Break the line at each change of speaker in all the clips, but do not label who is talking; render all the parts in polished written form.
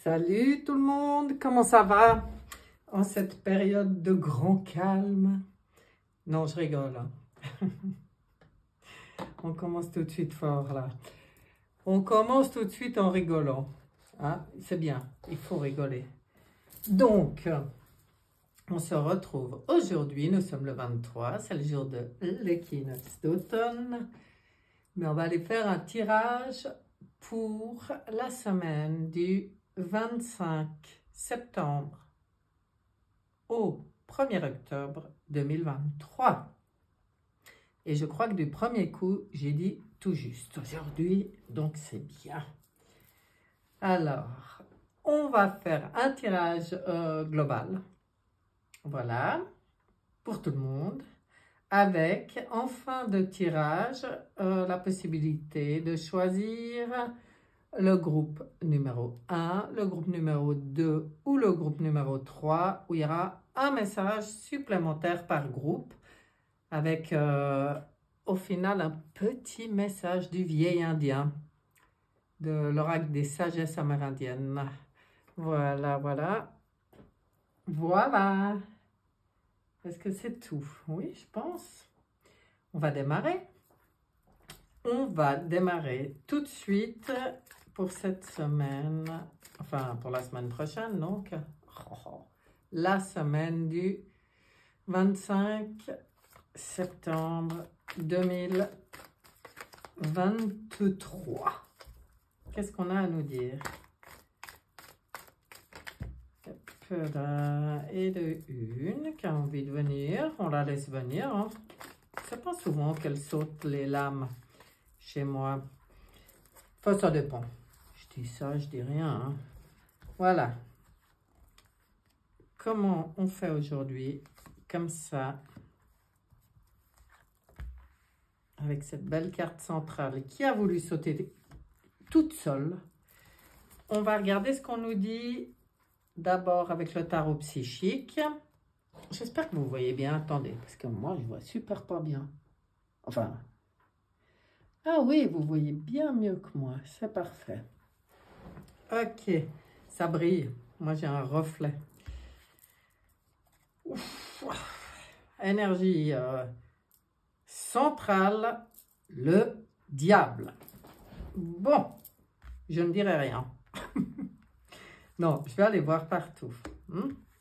Salut tout le monde, comment ça va en cette période de grand calme? Non, je rigole. Hein. On commence tout de suite fort là. On commence tout de suite en rigolant. Hein? C'est bien, il faut rigoler. Donc, on se retrouve aujourd'hui, nous sommes le 23, c'est le jour de l'équinoxe d'automne. Mais on va aller faire un tirage pour la semaine du 25 septembre au 1er octobre 2023. Et je crois que du premier coup, j'ai dit tout juste aujourd'hui, donc c'est bien. Alors, on va faire un tirage global, voilà, pour tout le monde, avec en fin de tirage la possibilité de choisir le groupe numéro 1, le groupe numéro 2 ou le groupe numéro 3, où il y aura un message supplémentaire par groupe, avec au final un petit message du vieil indien, de l'oracle des sagesses amérindiennes. Voilà, voilà. Voilà. Est-ce que c'est tout? Oui, je pense. On va démarrer. On va démarrer tout de suite pour cette semaine, enfin pour la semaine prochaine, donc la semaine du 25 septembre 2023. Qu'est-ce qu'on a à nous dire? Et de une qui a envie de venir, on la laisse venir. Hein. C'est pas souvent qu'elle saute les lames chez moi. Enfin, ça dépend. Je dis ça, je dis rien. Hein. Voilà. Comment on fait aujourd'hui? Comme ça. Avec cette belle carte centrale qui a voulu sauter toute seule. On va regarder ce qu'on nous dit d'abord avec le tarot psychique. J'espère que vous voyez bien. Attendez, parce que moi, je vois super pas bien. Enfin... Ah oui, vous voyez bien mieux que moi. C'est parfait. Ok, ça brille. Moi, j'ai un reflet. Ouf. Énergie centrale, le diable. Bon, je ne dirai rien. Non, je vais aller voir partout.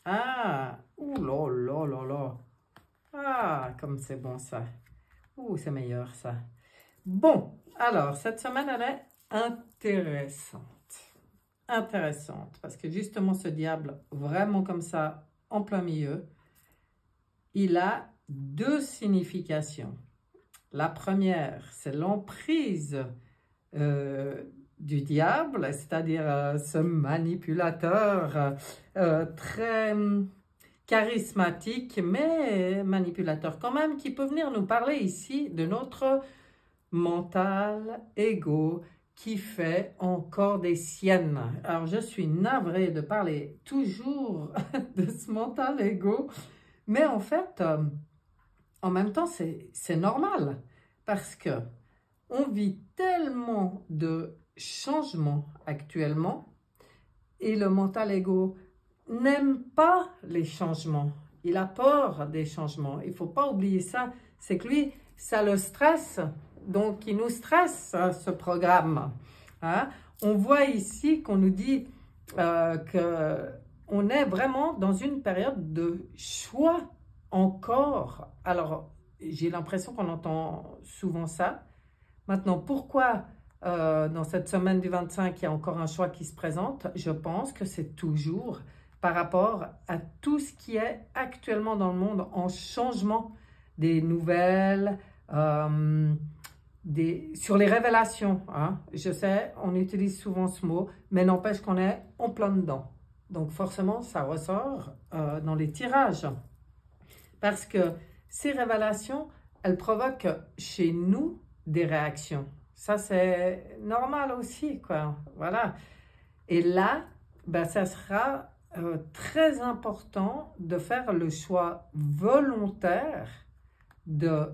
Ah, ouh là là là là. Ah, comme c'est bon ça. Ouh, c'est meilleur ça. Bon, alors, cette semaine, elle est intéressante. Intéressante, parce que justement, ce diable, vraiment comme ça, en plein milieu, il a deux significations. La première, c'est l'emprise du diable, c'est-à-dire ce manipulateur très charismatique, mais manipulateur quand même, qui peut venir nous parler ici de notre mental, ego, qui fait encore des siennes. Alors, je suis navrée de parler toujours de ce mental ego, mais en fait, en même temps, c'est normal, parce que on vit tellement de changements actuellement, et le mental ego n'aime pas les changements. Il a peur des changements. Il ne faut pas oublier ça. C'est que lui, ça le stresse. Donc, il nous stresse, ce programme. Hein? On voit ici qu'on nous dit qu'on est vraiment dans une période de choix encore. Alors, j'ai l'impression qu'on entend souvent ça. Maintenant, pourquoi dans cette semaine du 25, il y a encore un choix qui se présente? Je pense que c'est toujours par rapport à tout ce qui est actuellement dans le monde en changement, des nouvelles, sur les révélations. Hein. Je sais, on utilise souvent ce mot, mais n'empêche qu'on est en plein dedans. Donc forcément, ça ressort dans les tirages. Parce que ces révélations, elles provoquent chez nous des réactions. Ça, c'est normal aussi, quoi. Voilà. Et là, ben, ça sera très important de faire le choix volontaire de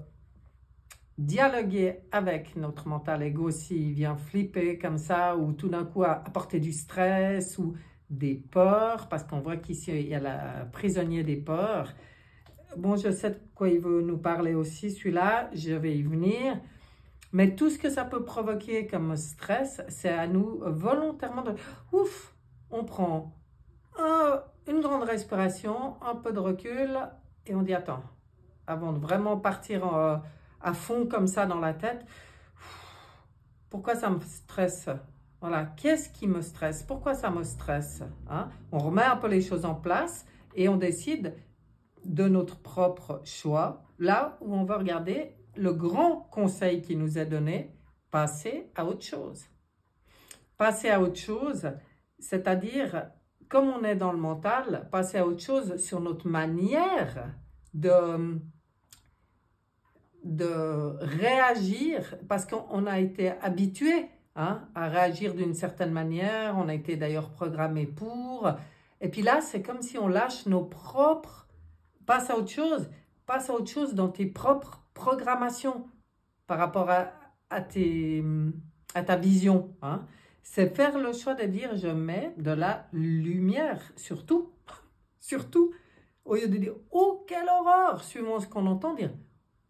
dialoguer avec notre mental ego s'il vient flipper comme ça, ou tout d'un coup apporter du stress, ou des peurs, parce qu'on voit qu'ici, il y a la prisonnier des peurs. Bon, je sais de quoi il veut nous parler aussi, celui-là, je vais y venir. Mais tout ce que ça peut provoquer comme stress, c'est à nous volontairement de... Ouf, on prend une grande respiration, un peu de recul, et on dit, attends, avant de vraiment partir à fond comme ça dans la tête, pourquoi ça me stresse? Voilà, qu'est-ce qui me stresse? Pourquoi ça me stresse? Hein? On remet un peu les choses en place et on décide de notre propre choix, là où on va regarder le grand conseil qui nous est donné, passer à autre chose. Passer à autre chose, c'est-à-dire, comme on est dans le mental, passer à autre chose sur notre manière de réagir, parce qu'on a été habitué à réagir d'une certaine manière, on a été d'ailleurs programmé pour, et puis là, c'est comme si on lâche nos propres, passe à autre chose dans tes propres programmations par rapport à ta vision. Hein. C'est faire le choix de dire, je mets de la lumière, surtout, au lieu de dire, oh, quelle horreur, suivant ce qu'on entend, dire,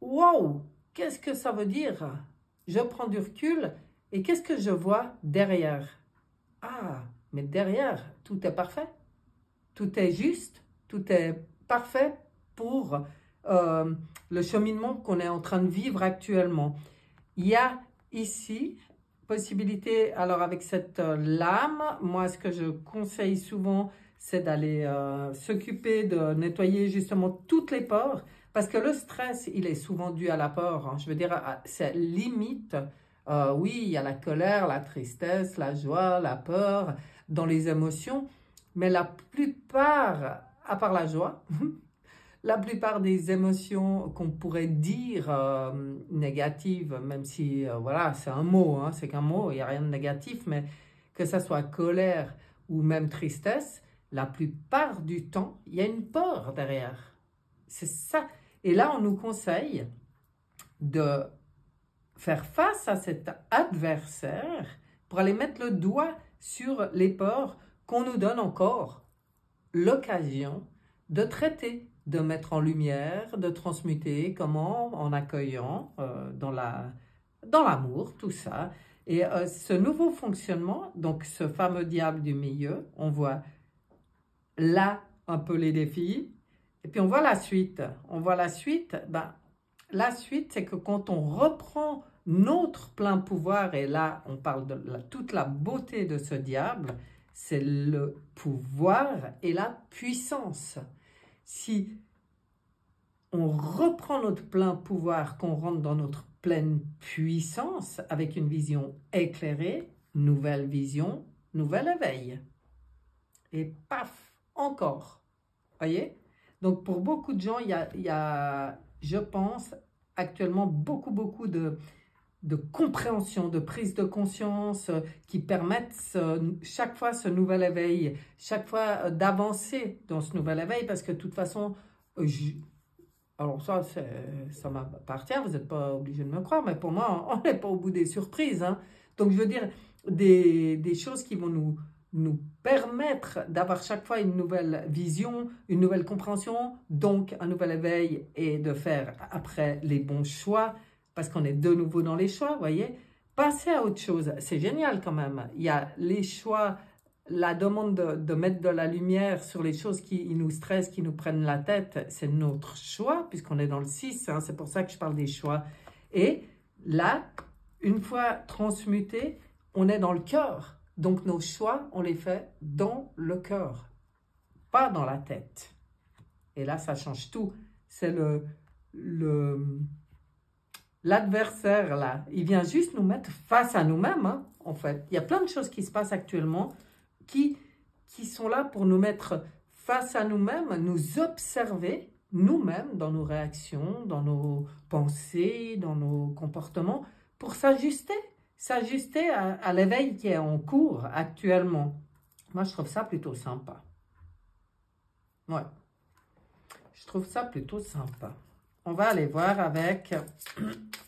wow, qu'est-ce que ça veut dire? Je prends du recul et qu'est-ce que je vois derrière? Ah, mais derrière, tout est parfait. Tout est juste, tout est parfait pour le cheminement qu'on est en train de vivre actuellement. Il y a ici possibilité, alors avec cette lame, moi ce que je conseille souvent, c'est d'aller s'occuper de nettoyer justement toutes les pores, parce que le stress, il est souvent dû à la peur. Hein. Je veux dire, c'est limite, oui, il y a la colère, la tristesse, la joie, la peur dans les émotions, mais la plupart, à part la joie, la plupart des émotions qu'on pourrait dire négatives, même si, voilà, c'est un mot, hein, c'est qu'un mot, il n'y a rien de négatif, mais que ça soit colère ou même tristesse, la plupart du temps, il y a une peur derrière. C'est ça. Et là, on nous conseille de faire face à cet adversaire pour aller mettre le doigt sur les peurs qu'on nous donne encore l'occasion de traiter, de mettre en lumière, de transmuter, comment? En accueillant, dans l'amour, tout ça. Et ce nouveau fonctionnement, donc ce fameux diable du milieu, on voit là un peu les défis, et puis on voit la suite. On voit la suite, la suite, c'est que quand on reprend notre plein pouvoir, et là on parle de toute la beauté de ce diable, c'est le pouvoir et la puissance. Si on reprend notre plein pouvoir, qu'on rentre dans notre pleine puissance avec une vision éclairée, nouvelle vision, nouvel éveil. Et paf, encore. Voyez? Donc pour beaucoup de gens, il y a, je pense, actuellement beaucoup de compréhension, de prise de conscience qui permettent chaque fois ce nouvel éveil, chaque fois d'avancer dans ce nouvel éveil, parce que de toute façon, alors ça m'appartient, vous n'êtes pas obligé de me croire, mais pour moi, on n'est pas au bout des surprises. Hein. Donc je veux dire, des choses qui vont nous permettre d'avoir chaque fois une nouvelle vision, une nouvelle compréhension, donc un nouvel éveil et de faire après les bons choix, parce qu'on est de nouveau dans les choix, vous voyez. Passer à autre chose, c'est génial quand même. Il y a les choix, la demande de mettre de la lumière sur les choses qui nous stressent, qui nous prennent la tête, c'est notre choix, puisqu'on est dans le 6, hein, c'est pour ça que je parle des choix. Et là, une fois transmuté, on est dans le cœur. Donc nos choix, on les fait dans le cœur, pas dans la tête. Et là, ça change tout. C'est l'adversaire, là, il vient juste nous mettre face à nous-mêmes, hein, en fait. Il y a plein de choses qui se passent actuellement qui sont là pour nous mettre face à nous-mêmes, nous observer nous-mêmes dans nos réactions, dans nos pensées, dans nos comportements, pour s'ajuster à l'éveil qui est en cours actuellement. Moi, je trouve ça plutôt sympa. Ouais, je trouve ça plutôt sympa. On va aller voir avec...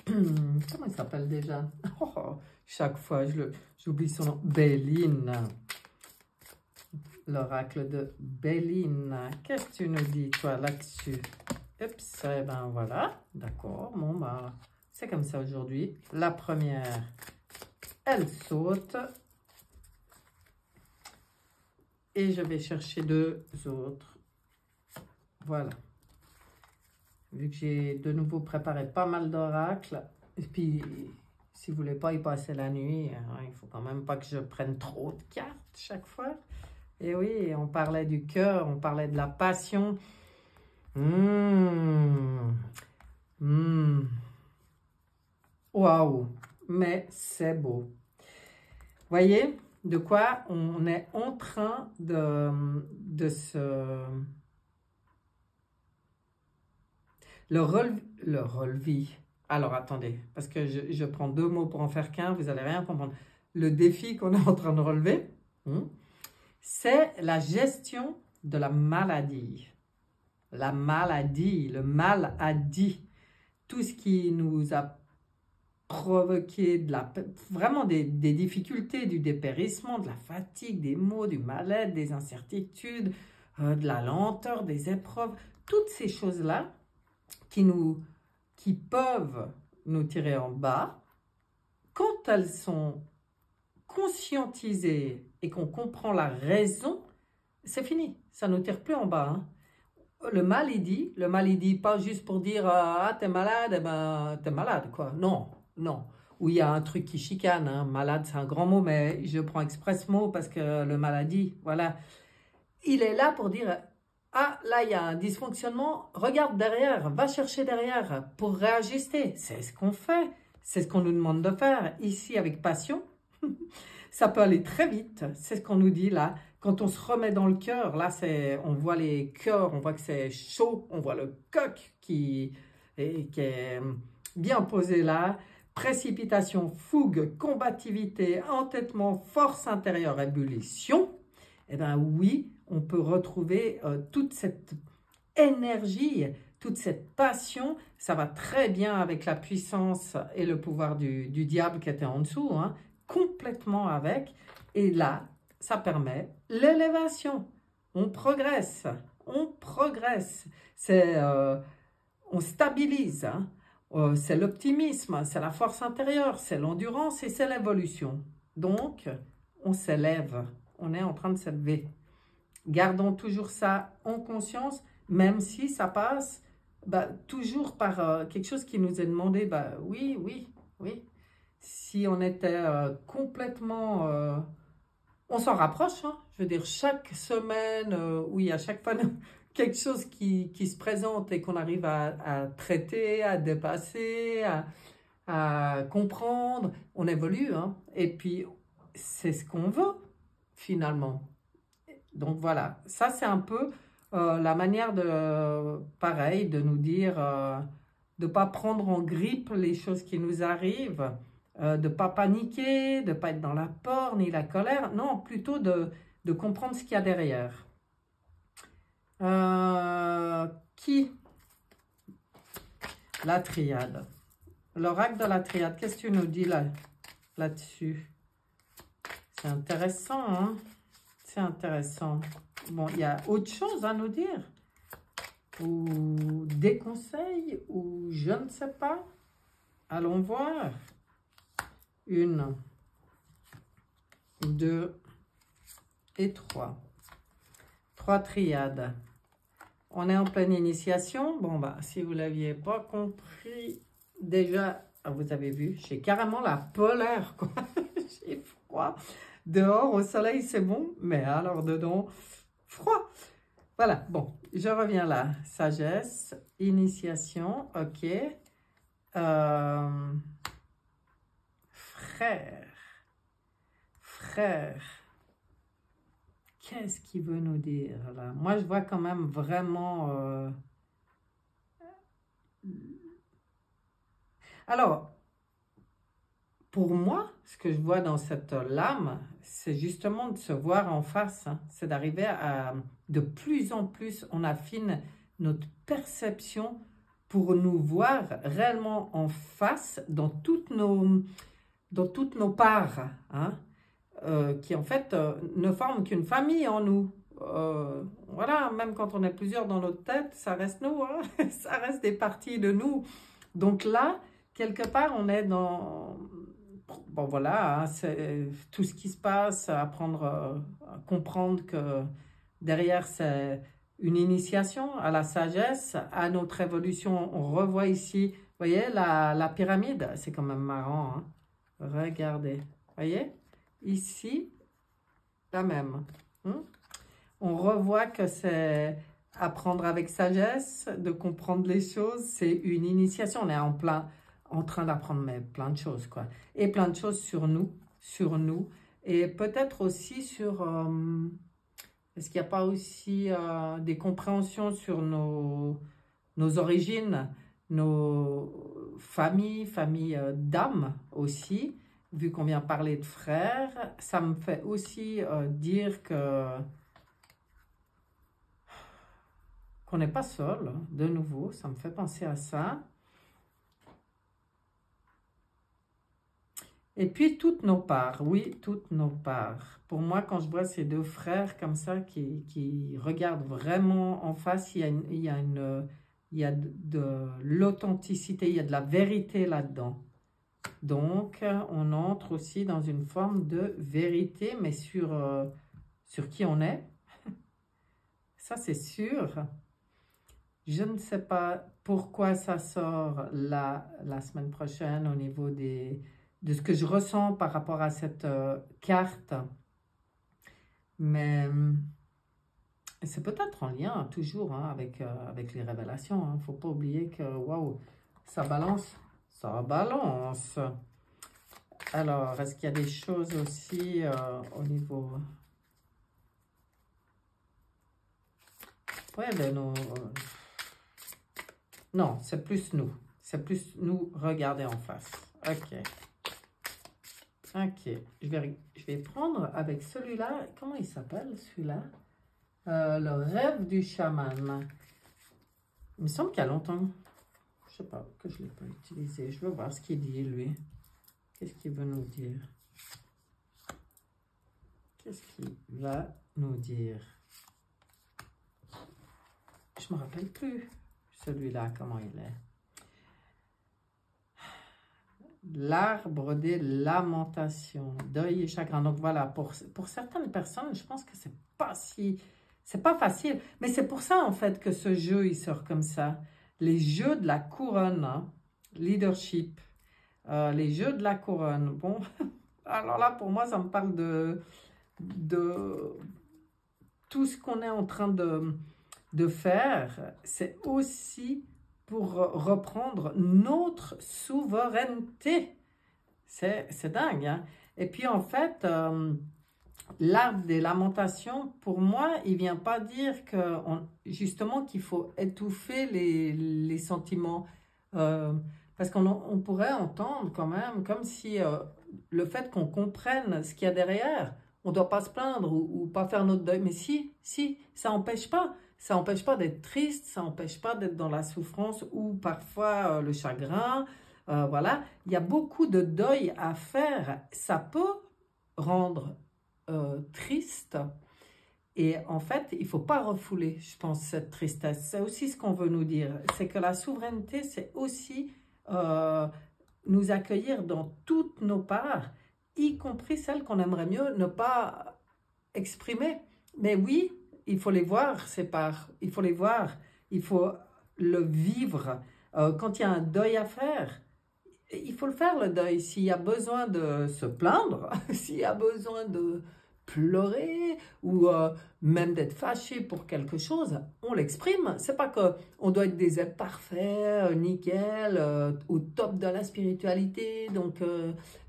Comment il s'appelle déjà? Chaque fois, j'oublie son nom. Béline. l'oracle de Béline. Qu'est-ce que tu nous dis, toi, là-dessus? Oups, eh ben voilà, d'accord. Bon, ben, c'est comme ça aujourd'hui. La première, elle saute. Et je vais chercher deux autres. Voilà. Vu que j'ai de nouveau préparé pas mal d'oracles. Et puis, si vous voulez pas y passer la nuit, hein, il faut quand même pas que je prenne trop de cartes chaque fois. Et oui, on parlait du cœur, on parlait de la passion. Waouh, mais c'est beau. Voyez de quoi on est en train de se... Le relevé. Alors, attendez, parce que je prends deux mots pour en faire qu'un, vous n'allez rien comprendre. Le défi qu'on est en train de relever, c'est la gestion de la maladie. La maladie, le maladie. Tout ce qui nous a provoqué vraiment des difficultés, du dépérissement, de la fatigue, des maux, du mal-être, des incertitudes, de la lenteur, des épreuves. Toutes ces choses-là qui peuvent nous tirer en bas, quand elles sont conscientisées et qu'on comprend la raison, c'est fini, ça ne nous tire plus en bas. Hein. Le mal, il dit pas juste pour dire « Ah, t'es malade, eh ben, t'es malade, quoi. » Non, non. Ou il y a un truc qui chicane, hein. Malade, c'est un grand mot, mais je prends exprès ce mot parce que le maladie, voilà. Il est là pour dire « Ah, là, il y a un dysfonctionnement, regarde derrière, va chercher derrière pour réajuster. » C'est ce qu'on fait, c'est ce qu'on nous demande de faire. Ici, avec passion, ça peut aller très vite, c'est ce qu'on nous dit là. Quand on se remet dans le cœur, là, on voit les cœurs, on voit que c'est chaud, on voit le coq qui est bien posé là. Précipitation, fougue, combativité, entêtement, force intérieure, ébullition. Eh bien oui, on peut retrouver toute cette énergie, toute cette passion. Ça va très bien avec la puissance et le pouvoir du diable qui était en dessous, hein, complètement avec. Et là, ça permet l'élévation. On progresse, on progresse. On stabilise, hein. C'est l'optimisme, c'est la force intérieure, c'est l'endurance et c'est l'évolution. Donc, on s'élève, on est en train de s'élever. Gardons toujours ça en conscience, même si ça passe toujours par quelque chose qui nous est demandé. Oui, oui, oui. Si on était complètement... on s'en rapproche, hein. Je veux dire, chaque semaine, oui, à chaque fois, quelque chose qui se présente et qu'on arrive à traiter, à dépasser, à comprendre, on évolue, hein. Et puis, c'est ce qu'on veut, finalement. Donc, voilà, ça, c'est un peu la manière pareil, de nous dire, de ne pas prendre en grippe les choses qui nous arrivent, de ne pas paniquer, de ne pas être dans la peur ni la colère. Non, plutôt de comprendre ce qu'il y a derrière. Qui? La triade. L'oracle de la triade, qu'est-ce que tu nous dis là-dessus? C'est intéressant, hein? C'est intéressant. Bon, il y a autre chose à nous dire? Ou des conseils? Ou je ne sais pas? Allons voir. 1, 2 et 3. 3 triades. On est en pleine initiation. Bon, si vous ne l'aviez pas compris, déjà, vous avez vu, j'ai carrément la polaire, quoi. J'ai froid. Dehors, au soleil, c'est bon, mais alors dedans, froid. Voilà, bon, je reviens là. Sagesse, initiation, ok. Frère. Qu'est-ce qu'il veut nous dire là? Moi, je vois quand même vraiment... Alors, pour moi, ce que je vois dans cette lame, c'est justement de se voir en face. Hein. C'est d'arriver à... De plus en plus, on affine notre perception pour nous voir réellement en face dans toutes nos parts. Hein. qui en fait ne forment qu'une famille en nous. Voilà, même quand on est plusieurs dans notre tête, ça reste nous, hein? Ça reste des parties de nous. Donc là, quelque part, on est dans... Bon voilà, hein, c'est tout ce qui se passe, apprendre à comprendre que derrière, c'est une initiation à la sagesse, à notre évolution. On revoit ici, vous voyez, la pyramide, c'est quand même marrant, hein? Regardez, vous voyez, ici, la même. Hein? On revoit que c'est apprendre avec sagesse, de comprendre les choses, c'est une initiation. On est en train d'apprendre plein de choses, quoi. Et plein de choses sur nous, et peut-être aussi sur... est-ce qu'il n'y a pas aussi des compréhensions sur nos origines, nos familles d'âme aussi, vu qu'on vient parler de frères, ça me fait aussi dire qu'on n'est pas seul, hein, de nouveau, ça me fait penser à ça. Et puis, toutes nos parts, oui, toutes nos parts. Pour moi, quand je vois ces deux frères comme ça qui regardent vraiment en face, il y a de l'authenticité, il y a de la vérité là-dedans. Donc, on entre aussi dans une forme de vérité, mais sur qui on est. Ça, c'est sûr. Je ne sais pas pourquoi ça sort la semaine prochaine au niveau de ce que je ressens par rapport à cette carte. Mais c'est peut-être en lien toujours, hein, avec les révélations. Il ne faut pas oublier que, waouh, ça balance. Ça balance. Alors, est-ce qu'il y a des choses aussi au niveau... Ouais, de nos... non, c'est plus nous. C'est plus nous regarder en face. Ok. Ok. Je vais prendre avec celui-là. Comment il s'appelle, celui-là? Le rêve du chaman. Il me semble qu'il y a longtemps. Je sais pas, que je ne l'ai pas utilisé. Je veux voir ce qu'il dit, lui. Qu'est-ce qu'il veut nous dire? Qu'est-ce qu'il va nous dire? Je ne me rappelle plus. Celui-là, comment il est? L'arbre des lamentations, deuil et chagrin. Donc voilà, pour certaines personnes, je pense que c'est pas facile. Mais c'est pour ça, en fait, que ce jeu, il sort comme ça. Les jeux de la couronne, hein, leadership, les jeux de la couronne. Bon, alors là, pour moi, ça me parle de tout ce qu'on est en train de faire. C'est aussi pour reprendre notre souveraineté. C'est dingue, hein? Et puis, en fait, l'arbre des lamentations, pour moi, il ne vient pas dire justement qu'il faut étouffer les sentiments. Parce qu'on pourrait entendre quand même comme si le fait qu'on comprenne ce qu'il y a derrière, on ne doit pas se plaindre ou pas faire notre deuil. Mais si, ça n'empêche pas. Ça n'empêche pas d'être triste, ça n'empêche pas d'être dans la souffrance ou parfois le chagrin. Voilà, il y a beaucoup de deuil à faire. Ça peut rendre triste. Et en fait, il ne faut pas refouler, je pense, cette tristesse. C'est aussi ce qu'on veut nous dire. C'est que la souveraineté, c'est aussi nous accueillir dans toutes nos parts, y compris celles qu'on aimerait mieux ne pas exprimer. Mais oui, il faut les voir, ces parts. Il faut les voir. Il faut le vivre. Quand il y a un deuil à faire, il faut le faire, le deuil. S'il y a besoin de se plaindre, s'il y a besoin de pleurer ou même d'être fâché pour quelque chose, on l'exprime. C'est pas qu'on doit être des êtres parfaits, nickel, au top de la spiritualité. Donc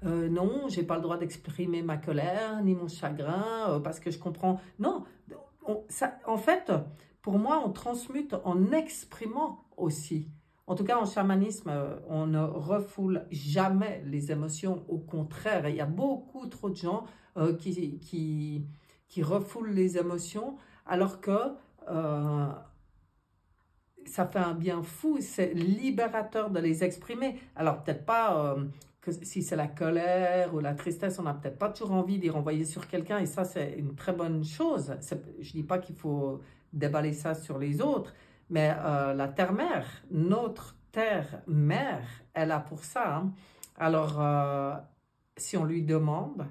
non, j'ai pas le droit d'exprimer ma colère ni mon chagrin parce que je comprends. Non, en fait, pour moi, on transmute en exprimant aussi. En tout cas, en chamanisme, on ne refoule jamais les émotions. Au contraire, il y a beaucoup trop de gens qui refoulent les émotions, alors que ça fait un bien fou, c'est libérateur de les exprimer. Alors, peut-être pas que si c'est la colère ou la tristesse, on n'a peut-être pas toujours envie d'y renvoyer sur quelqu'un, et ça, c'est une très bonne chose. Je ne dis pas qu'il faut déballer ça sur les autres, mais la terre-mère, notre terre-mère, elle a pour ça. Hein. Alors, si on lui demande,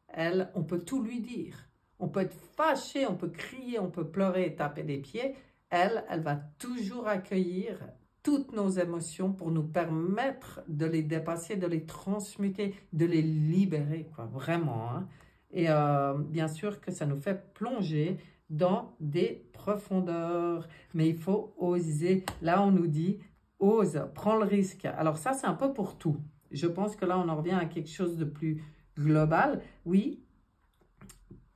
elle, on peut tout lui dire. On peut être fâché, on peut crier, on peut pleurer, taper des pieds. Elle va toujours accueillir toutes nos émotions pour nous permettre de les dépasser, de les transmuter, de les libérer, quoi, vraiment. Hein. Et bien sûr que ça nous fait plonger dans des profondeurs, mais il faut oser. Là, on nous dit, ose, prends le risque. Alors ça, c'est un peu pour tout. Je pense que là, on en revient à quelque chose de plus global. Oui,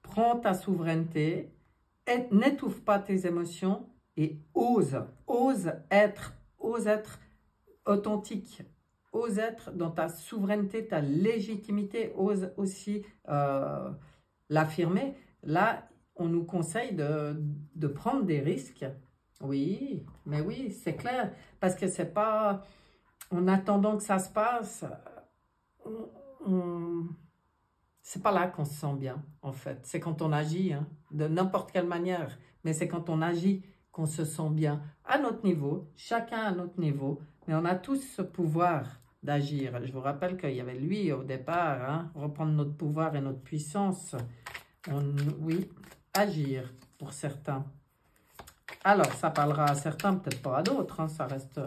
prends ta souveraineté, n'étouffe pas tes émotions et ose être authentique, ose être dans ta souveraineté, ta légitimité, ose aussi l'affirmer. Là, on nous conseille de prendre des risques. Oui, mais oui, c'est clair, parce que c'est pas en attendant que ça se passe, c'est pas là qu'on se sent bien, en fait. C'est quand on agit, hein, de n'importe quelle manière, mais c'est quand on agit qu'on se sent bien, à notre niveau, chacun à notre niveau, mais on a tous ce pouvoir d'agir. Je vous rappelle qu'il y avait lui au départ, hein, reprendre notre pouvoir et notre puissance. Oui, agir pour certains. Alors, ça parlera à certains, peut-être pas à d'autres, hein, ça reste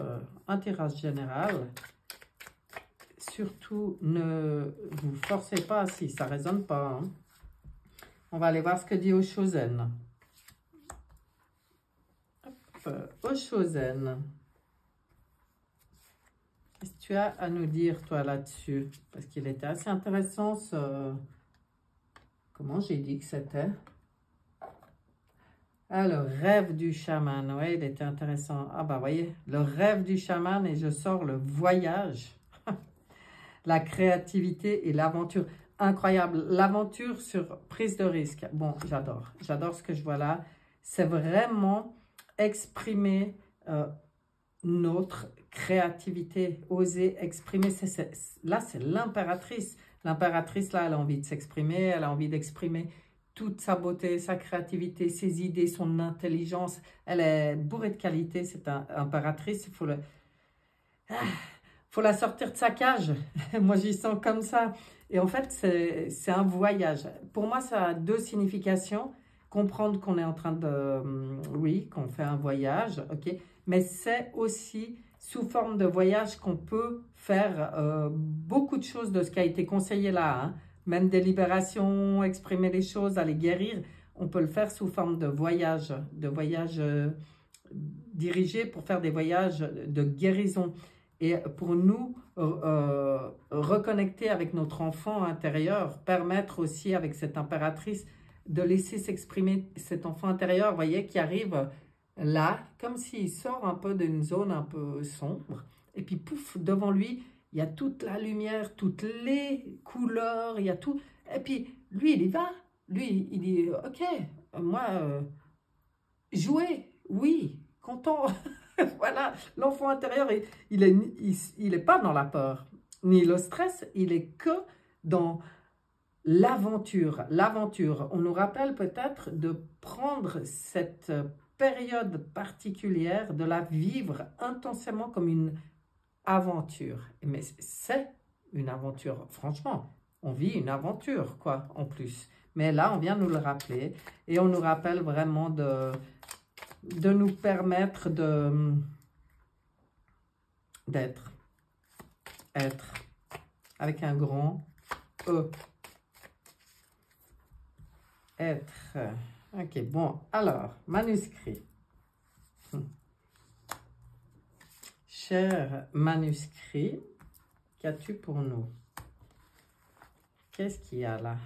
un tirage général. Surtout, ne vous forcez pas si ça ne résonne pas. Hein. On va aller voir ce que dit Oshozen. Oshozen. Qu'est-ce que tu as à nous dire, toi, là-dessus? Parce qu'il était assez intéressant, ce... Comment j'ai dit que c'était? Ah, le rêve du chaman. Oui, il était intéressant. Ah, bah, voyez, le rêve du chaman et je sors le voyage. La créativité et l'aventure. Incroyable. L'aventure sur prise de risque. Bon, j'adore. J'adore ce que je vois là. C'est vraiment exprimer notre créativité. Oser exprimer. Là, c'est l'impératrice. L'impératrice, là, elle a envie de s'exprimer. Elle a envie d'exprimer toute sa beauté, sa créativité, ses idées, son intelligence. Elle est bourrée de qualité, cette impératrice. Il faut le... faut la sortir de sa cage. Moi, j'y sens comme ça. Et en fait, c'est un voyage. Pour moi, ça a deux significations. Comprendre qu'on est en train de... oui, qu'on fait un voyage, ok. Mais c'est aussi sous forme de voyage qu'on peut faire beaucoup de choses de ce qui a été conseillé là. Hein. Même des libérations, exprimer les choses, aller guérir. On peut le faire sous forme de voyage dirigé pour faire des voyages de guérison. Et pour nous reconnecter avec notre enfant intérieur, permettre aussi avec cette impératrice de laisser s'exprimer cet enfant intérieur, vous voyez, qui arrive là, comme s'il sort un peu d'une zone un peu sombre, et puis pouf, devant lui, il y a toute la lumière, toutes les couleurs, il y a tout, et puis lui, il y va, lui, il dit, ok, moi, jouer, oui, content. Voilà, l'enfant intérieur, il est pas dans la peur, ni le stress, il est que dans l'aventure. L'aventure, on nous rappelle peut-être de prendre cette période particulière, de la vivre intensément comme une aventure. Mais c'est une aventure, franchement, on vit une aventure, quoi, en plus. Mais là, on vient nous le rappeler, et on nous rappelle vraiment de nous permettre d'être, être, avec un grand E. Être. Ok, bon, alors, manuscrit. Cher manuscrit, qu'as-tu pour nous? Qu'est-ce qu'il y a là?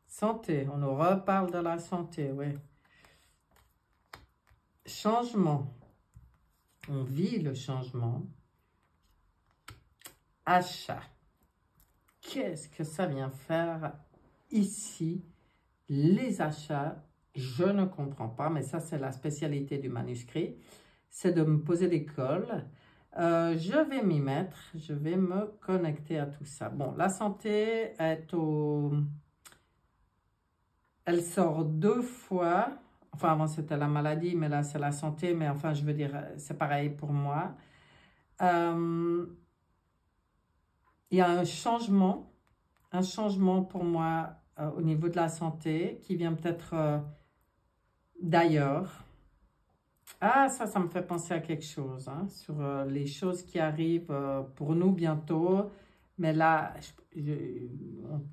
Santé, on nous reparle de la santé, oui. Changement, on vit le changement. Achat, qu'est-ce que ça vient faire ici? Les achats, je ne comprends pas, mais ça c'est la spécialité du manuscrit, c'est de me poser des cols. Je vais m'y mettre, je vais me connecter à tout ça. Bon, la santé est au... Elle sort 2 fois. Enfin, avant, c'était la maladie, mais là, c'est la santé. Mais enfin, je veux dire, c'est pareil pour moi. Il y a un changement pour moi au niveau de la santé qui vient peut-être d'ailleurs. Ah, ça me fait penser à quelque chose, hein, sur les choses qui arrivent pour nous bientôt. Mais là,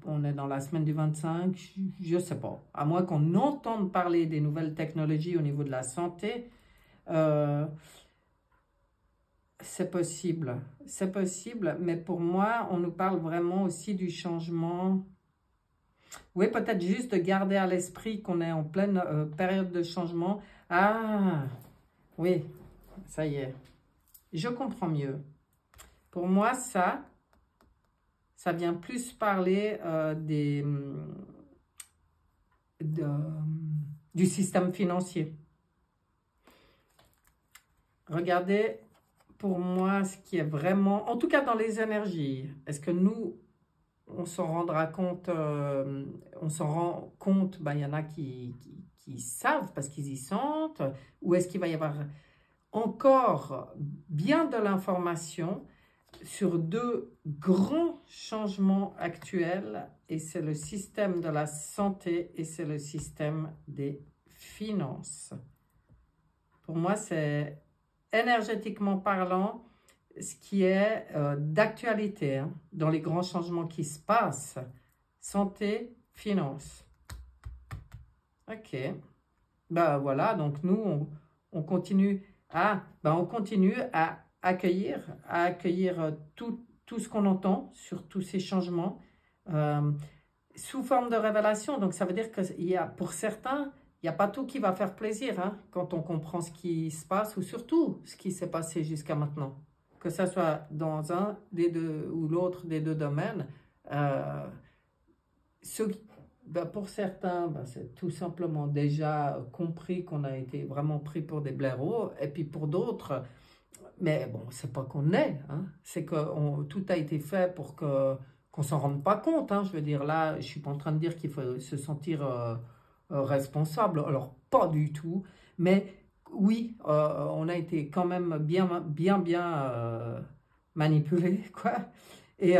on est dans la semaine du 25, je ne sais pas. À moins qu'on entende parler des nouvelles technologies au niveau de la santé, c'est possible. C'est possible, mais pour moi, on nous parle vraiment aussi du changement. Oui, peut-être juste de garder à l'esprit qu'on est en pleine période de changement. Ah, oui, ça y est. Je comprends mieux. Pour moi, ça vient plus parler du système financier. Regardez, pour moi, ce qui est vraiment, en tout cas dans les énergies, est-ce que nous, on s'en rendra compte, on s'en rend compte, ben, il y en a qui savent parce qu'ils y sentent, ou est-ce qu'il va y avoir encore bien de l'information sur 2 grands changements actuels, et c'est le système de la santé et c'est le système des finances. Pour moi, c'est énergétiquement parlant, ce qui est d'actualité, hein, dans les grands changements qui se passent. Santé, finance. Ok. Ben voilà, donc nous, on continue on continue à accueillir tout ce qu'on entend sur tous ces changements sous forme de révélation. Donc ça veut dire que pour certains, il n'y a pas tout qui va faire plaisir, hein, quand on comprend ce qui se passe, ou surtout ce qui s'est passé jusqu'à maintenant. Que ce soit dans un des deux ou l'autre des 2 domaines. Pour certains, c'est tout simplement déjà compris qu'on a été vraiment pris pour des blaireaux. Et puis pour d'autres, mais bon, c'est pas qu'on est, hein, c'est que tout a été fait pour qu'on s'en rende pas compte, hein. Je veux dire, là, je suis pas en train de dire qu'il faut se sentir responsable. Alors, pas du tout. Mais oui, on a été quand même bien manipulé, quoi. Et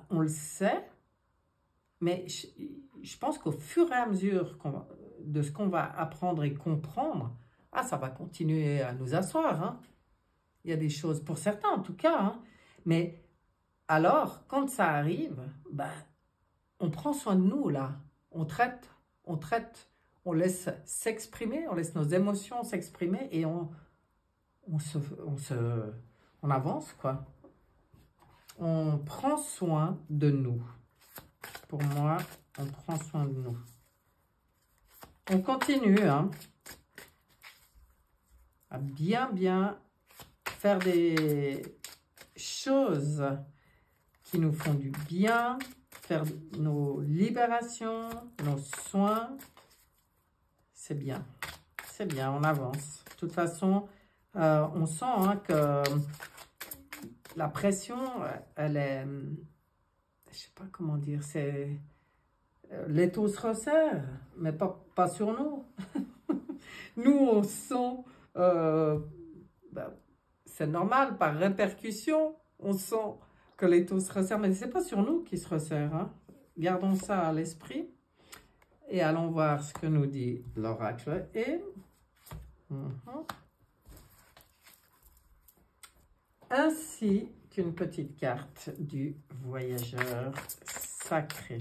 on le sait, mais je pense qu'au fur et à mesure de ce qu'on va apprendre et comprendre, ça va continuer à nous asseoir, hein. Il y a des choses, pour certains en tout cas, hein. Mais alors, quand ça arrive, on prend soin de nous, là. On traite, on laisse s'exprimer, on laisse nos émotions s'exprimer et on avance, quoi. On prend soin de nous. Pour moi, on prend soin de nous. On continue, hein, à bien faire des choses qui nous font du bien, faire nos libérations, nos soins. C'est bien, on avance. De toute façon, on sent, hein, que la pression, elle est, je sais pas comment dire, c'est, l'étau se resserre, mais pas sur nous. Nous, on sent, c'est normal, par répercussion, on sent que l'étau se resserre, mais c'est pas sur nous qui se resserre, hein. Gardons ça à l'esprit et allons voir ce que nous dit l'oracle. Et ainsi qu'une petite carte du voyageur sacré.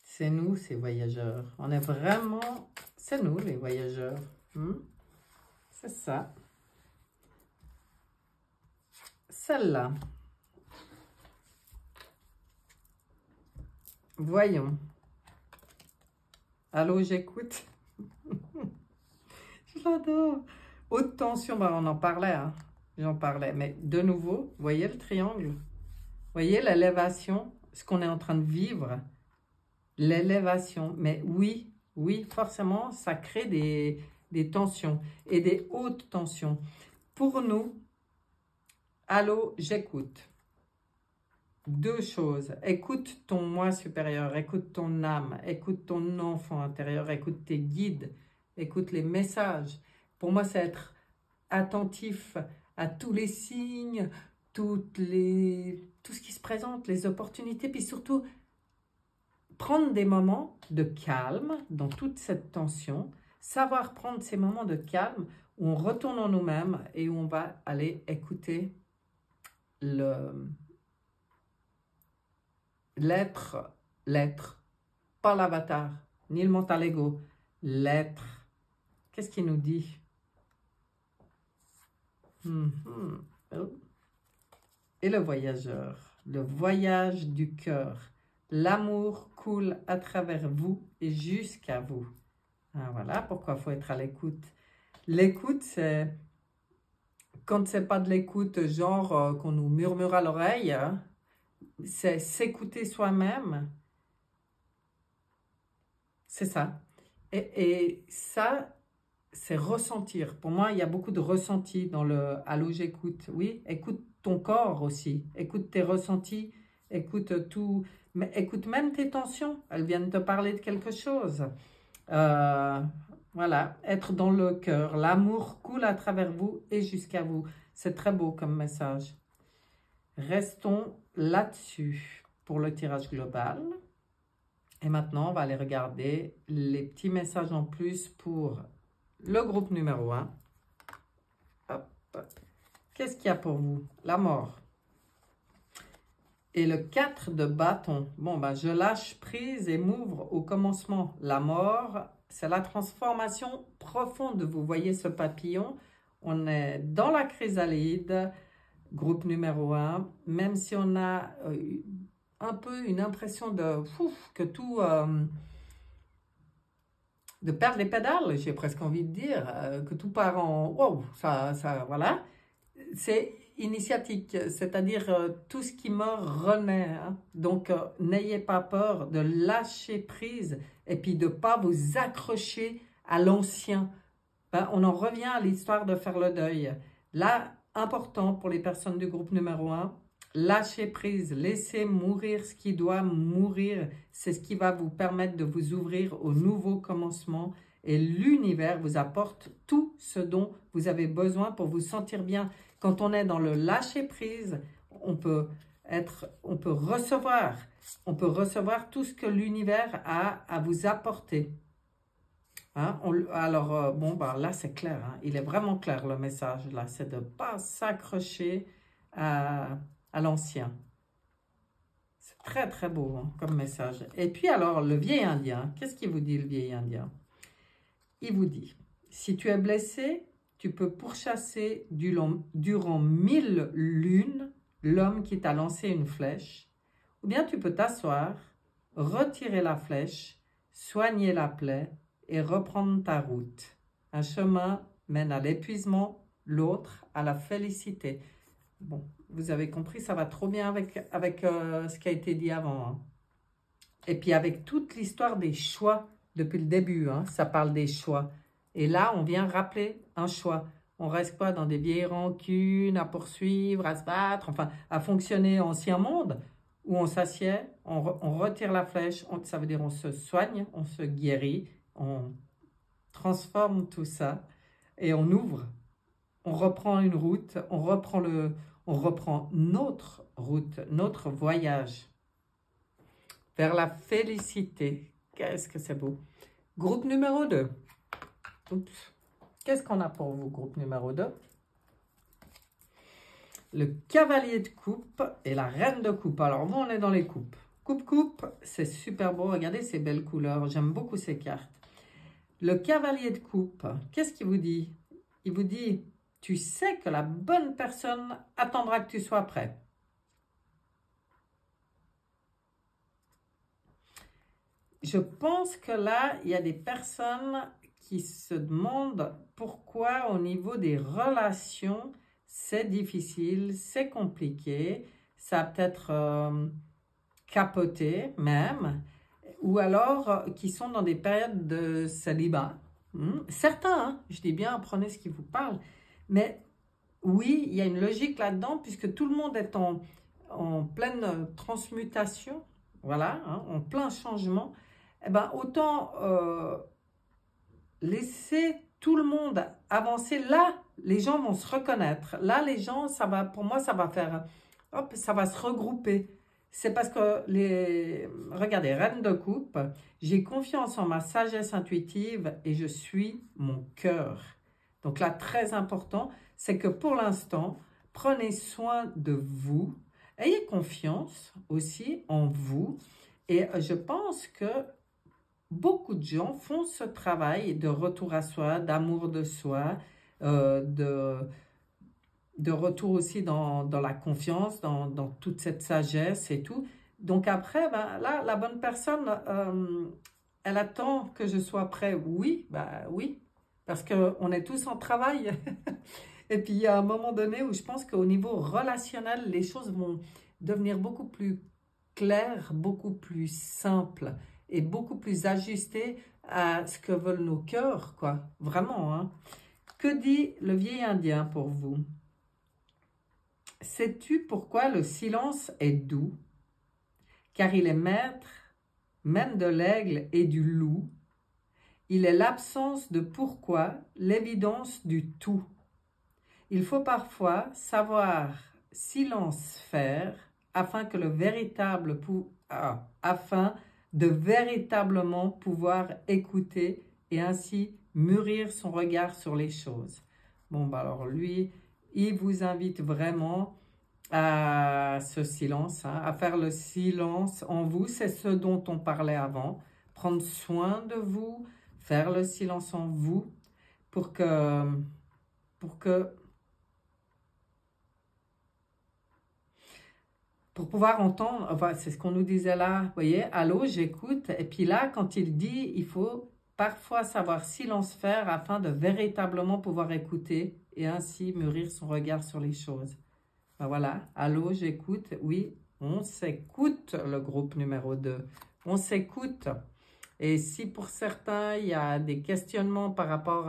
C'est nous, ces voyageurs. On est vraiment... C'est nous, les voyageurs. C'est ça. Celle-là. Voyons. Allô, j'écoute. Je l'adore. Haute tension, on en parlait, hein. J'en parlais. Mais de nouveau, voyez le triangle? Voyez l'élévation, ce qu'on est en train de vivre? l'élévation. Mais oui, oui, forcément, ça crée des tensions et des hautes tensions. Pour nous, allô, j'écoute. Deux choses. Écoute ton moi supérieur, écoute ton âme, écoute ton enfant intérieur, écoute tes guides, écoute les messages. Pour moi, c'est être attentif à tous les signes, tout ce qui se présente, les opportunités, puis surtout prendre des moments de calme dans toute cette tension, savoir prendre ces moments de calme où on retourne en nous-mêmes et où on va aller écouter l'être, pas l'avatar, ni le mental ego, l'être. Qu'est-ce qu'il nous dit? Et le voyage du cœur. L'amour coule à travers vous et jusqu'à vous. Ah, voilà pourquoi il faut être à l'écoute. L'écoute, c'est quand c'est pas de l'écoute genre qu'on nous murmure à l'oreille, hein, c'est s'écouter soi-même. C'est ça. Et ça, c'est ressentir. Pour moi, il y a beaucoup de ressenti dans le « Allô, j'écoute ». Oui, écoute ton corps aussi. Écoute tes ressentis. Écoute tout. Mais écoute même tes tensions. Elles viennent te parler de quelque chose. Voilà, être dans le cœur. L'amour coule à travers vous et jusqu'à vous. C'est très beau comme message. Restons là-dessus pour le tirage global. Et maintenant, on va aller regarder les petits messages en plus pour le groupe numéro 1. Qu'est-ce qu'il y a pour vous? La mort. Et le 4 de bâton. Bon, ben, je lâche prise et m'ouvre au commencement. La mort, c'est la transformation profonde. Vous voyez ce papillon? On est dans la chrysalide, groupe numéro 1. Même si on a un peu une impression que tout... de perdre les pédales, j'ai presque envie de dire, que tout part en... Wow, voilà. C'est initiatique, c'est-à-dire tout ce qui meurt renaît. Hein. Donc, n'ayez pas peur de lâcher prise et puis de ne pas vous accrocher à l'ancien. Ben, on en revient à l'histoire de faire le deuil. Là, important pour les personnes du groupe numéro 1, lâchez prise, laissez mourir ce qui doit mourir. C'est ce qui va vous permettre de vous ouvrir au nouveau commencement. Et l'univers vous apporte tout ce dont vous avez besoin pour vous sentir bien. Quand on est dans le lâcher prise, on peut recevoir tout ce que l'univers a à vous apporter. Hein? Alors, bon, ben, là, c'est clair. Hein? Il est vraiment clair, le message, là. C'est de ne pas s'accrocher à l'ancien. C'est très, très beau hein, comme message. Et puis, alors, le vieil indien, qu'est-ce qu'il vous dit, le vieil indien? Il vous dit, si tu es blessé, tu peux pourchasser durant 1000 lunes l'homme qui t'a lancé une flèche, ou bien tu peux t'asseoir, retirer la flèche, soigner la plaie et reprendre ta route. Un chemin mène à l'épuisement, l'autre à la félicité. Bon, vous avez compris, ça va trop bien avec ce qui a été dit avant. Hein. Et puis avec toute l'histoire des choix depuis le début, hein, ça parle des choix. Et là, on vient rappeler un choix. On reste pas dans des vieilles rancunes à poursuivre, à se battre, enfin, à fonctionner ancien monde, où on s'assied, on retire la flèche, ça veut dire on se soigne, on se guérit, on transforme tout ça et on ouvre. On reprend une route, on reprend notre route, notre voyage vers la félicité. Qu'est-ce que c'est beau. Groupe numéro 2. Oups. Qu'est-ce qu'on a pour vous, groupe numéro 2? Le cavalier de coupe et la reine de coupe. Alors, vous, on est dans les coupes. Coupe, c'est super beau. Regardez ces belles couleurs. J'aime beaucoup ces cartes. Le cavalier de coupe, qu'est-ce qu'il vous dit? Il vous dit, tu sais que la bonne personne attendra que tu sois prêt. Je pense que là, il y a des personnes qui se demandent pourquoi au niveau des relations, c'est difficile, c'est compliqué, ça a peut-être capoté même, ou alors qui sont dans des périodes de célibat. Certains, hein, je dis bien, apprenez ce qui vous parle, mais oui, il y a une logique là-dedans, puisque tout le monde est en pleine transmutation, voilà, hein, en plein changement. Eh ben, autant laisser tout le monde avancer. Là, les gens vont se reconnaître. Là, les gens, ça va, pour moi, ça va faire, hop, ça va se regrouper. C'est parce que regardez, Reine de coupe, j'ai confiance en ma sagesse intuitive et je suis mon cœur. Donc là, très important, c'est que pour l'instant, prenez soin de vous, ayez confiance aussi en vous. Et je pense que beaucoup de gens font ce travail de retour à soi, d'amour de soi, de retour aussi dans la confiance, dans toute cette sagesse et tout. Donc après, ben, là, la bonne personne, elle attend que je sois prêt. Oui, ben, oui, parce qu'on est tous en travail. Et puis, il y a un moment donné où je pense qu'au niveau relationnel, les choses vont devenir beaucoup plus claires, beaucoup plus simples et beaucoup plus ajustées à ce que veulent nos cœurs, quoi. Vraiment, hein. Que dit le vieil indien pour vous? Sais-tu pourquoi le silence est doux? Car il est maître, même de l'aigle et du loup. Il est l'absence de pourquoi, l'évidence du tout. Il faut parfois savoir silence faire afin de véritablement pouvoir écouter et ainsi mûrir son regard sur les choses. Bon, bah alors lui, il vous invite vraiment à ce silence, hein, à faire le silence en vous. C'est ce dont on parlait avant. Prendre soin de vous, faire le silence en vous pour pouvoir entendre, enfin, c'est ce qu'on nous disait là, vous voyez, allô, j'écoute. Et puis là, quand il dit, il faut parfois savoir silence faire afin de véritablement pouvoir écouter et ainsi mûrir son regard sur les choses. Ben voilà, allô, j'écoute. Oui, on s'écoute, le groupe numéro 2. On s'écoute. Et si pour certains, il y a des questionnements par rapport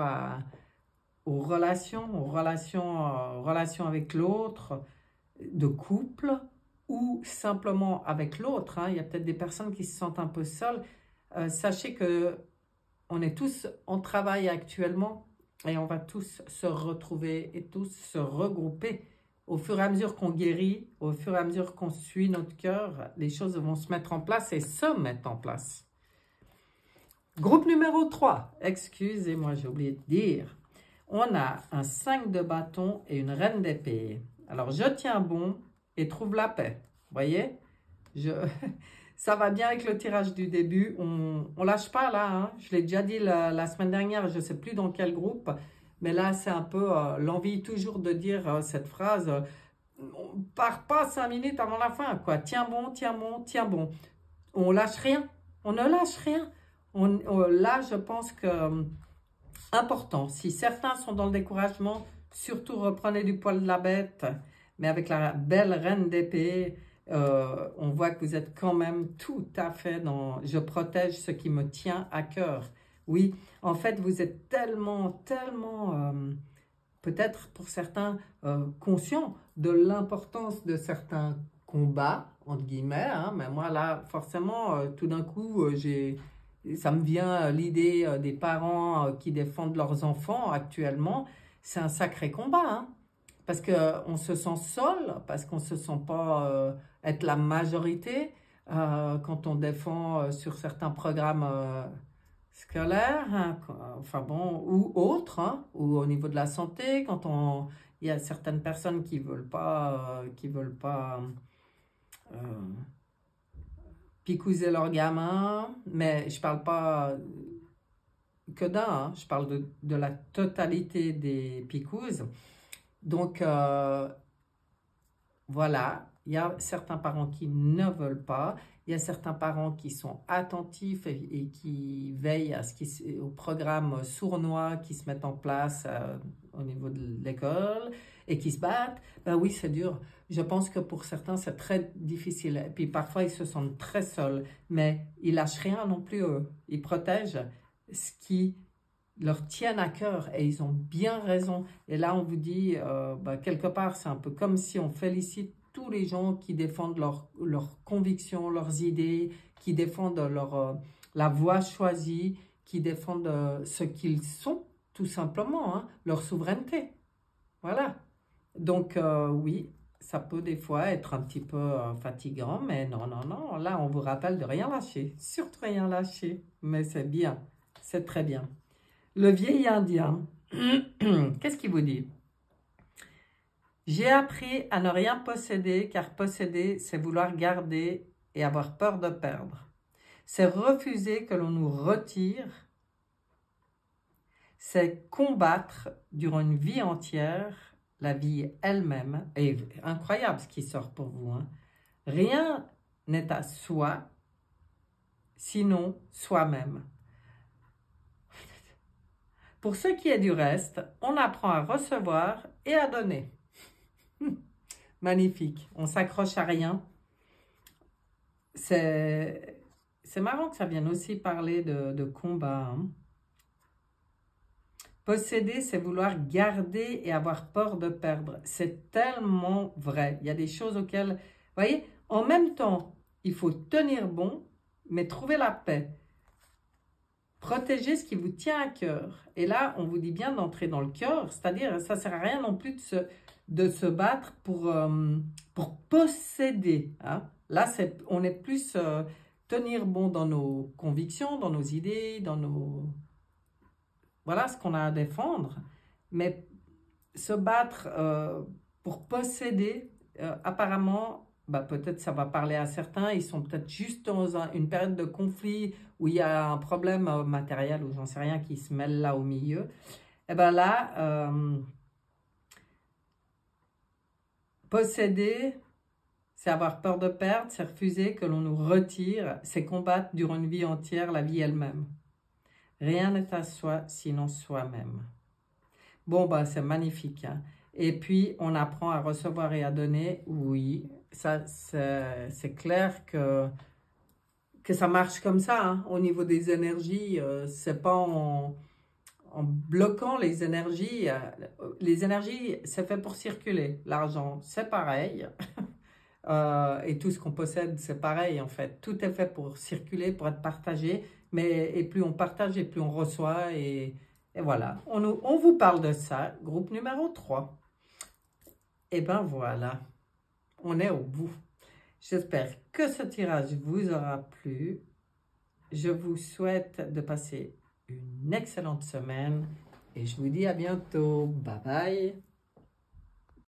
aux relations avec l'autre, de couple, ou simplement avec l'autre, hein. Il y a peut-être des personnes qui se sentent un peu seules. Sachez que on est tous en travail actuellement et on va tous se retrouver et tous se regrouper. Au fur et à mesure qu'on guérit, au fur et à mesure qu'on suit notre cœur, les choses vont se mettre en place et se mettre en place. Groupe numéro 3, excusez-moi, j'ai oublié de dire. On a un 5 de bâton et une reine d'épée. Alors, je tiens bon et trouve la paix. Vous voyez, ça va bien avec le tirage du début. On lâche pas là, hein. Je l'ai déjà dit la semaine dernière, je ne sais plus dans quel groupe, mais là c'est un peu l'envie toujours de dire cette phrase. On part pas 5 minutes avant la fin, quoi. Tiens bon, tiens bon, tiens bon. On lâche rien, on ne lâche rien. Là, je pense que important. Si certains sont dans le découragement, surtout reprenez du poil de la bête. Mais avec la belle reine d'épée, on voit que vous êtes quand même tout à fait dans « je protège ce qui me tient à cœur ». Oui, en fait, vous êtes tellement, peut-être pour certains, conscients de l'importance de certains combats, entre guillemets, hein, mais moi là, forcément, tout d'un coup, ça me vient l'idée des parents qui défendent leurs enfants actuellement. C'est un sacré combat, hein. Parce qu'on se sent seul, parce qu'on ne se sent pas être la majorité quand on défend sur certains programmes scolaires, hein, enfin bon, ou autres, hein, ou au niveau de la santé, quand il y a certaines personnes qui veulent pas picouser leurs gamins, mais je parle pas que d'un, hein, je parle de la totalité des picouses. Donc, voilà, il y a certains parents qui ne veulent pas, il y a certains parents qui sont attentifs et qui veillent à au programme sournois qui se met en place au niveau de l'école et qui se battent, ben oui, c'est dur. Je pense que pour certains, c'est très difficile. Et puis parfois, ils se sentent très seuls, mais ils lâchent rien non plus, eux. Ils protègent ce qui leur tiennent à cœur et ils ont bien raison. Et là, on vous dit, ben, quelque part, c'est un peu comme si on félicite tous les gens qui défendent leurs convictions, leurs idées, qui défendent la voie choisie, qui défendent ce qu'ils sont, tout simplement, hein, leur souveraineté. Voilà. Donc, oui, ça peut des fois être un petit peu fatigant, mais non, non, non. Là, on vous rappelle de rien lâcher. Surtout rien lâcher. Mais c'est bien. C'est très bien. Le vieil Indien, qu'est-ce qu'il vous dit? J'ai appris à ne rien posséder, car posséder, c'est vouloir garder et avoir peur de perdre. C'est refuser que l'on nous retire. C'est combattre durant une vie entière la vie elle-même. Et incroyable ce qui sort pour vous, hein. Rien n'est à soi, sinon soi-même. Pour ce qui est du reste, on apprend à recevoir et à donner. Magnifique. On s'accroche à rien. C'est marrant que ça vienne aussi parler de combat, hein. Posséder, c'est vouloir garder et avoir peur de perdre. C'est tellement vrai. Il y a des choses auxquelles... Vous voyez, en même temps, il faut tenir bon, mais trouver la paix. Protéger ce qui vous tient à cœur. Et là, on vous dit bien d'entrer dans le cœur, c'est-à-dire, ça ne sert à rien non plus de se battre pour posséder, hein. Là, on est plus tenir bon dans nos convictions, dans nos idées, dans nos... Voilà ce qu'on a à défendre. Mais se battre pour posséder, apparemment, bah, peut-être ça va parler à certains, ils sont peut-être juste dans une période de conflit où il y a un problème matériel ou j'en sais rien qui se mêle là au milieu. Et bien là, posséder, c'est avoir peur de perdre, c'est refuser que l'on nous retire, c'est combattre durant une vie entière la vie elle-même. Rien n'est à soi, sinon soi-même. Bon, bah, c'est magnifique, hein. Et puis, on apprend à recevoir et à donner. Oui, ça, c'est clair que ça marche comme ça, hein. Au niveau des énergies, c'est pas en bloquant les énergies. Les énergies, c'est fait pour circuler. L'argent, c'est pareil. Et tout ce qu'on possède, c'est pareil en fait. Tout est fait pour circuler, pour être partagé. Et plus on partage, et plus on reçoit. Et voilà. On vous parle de ça. Groupe numéro 3. Et ben voilà. On est au bout. J'espère que ce tirage vous aura plu. Je vous souhaite de passer une excellente semaine. Et je vous dis à bientôt. Bye bye.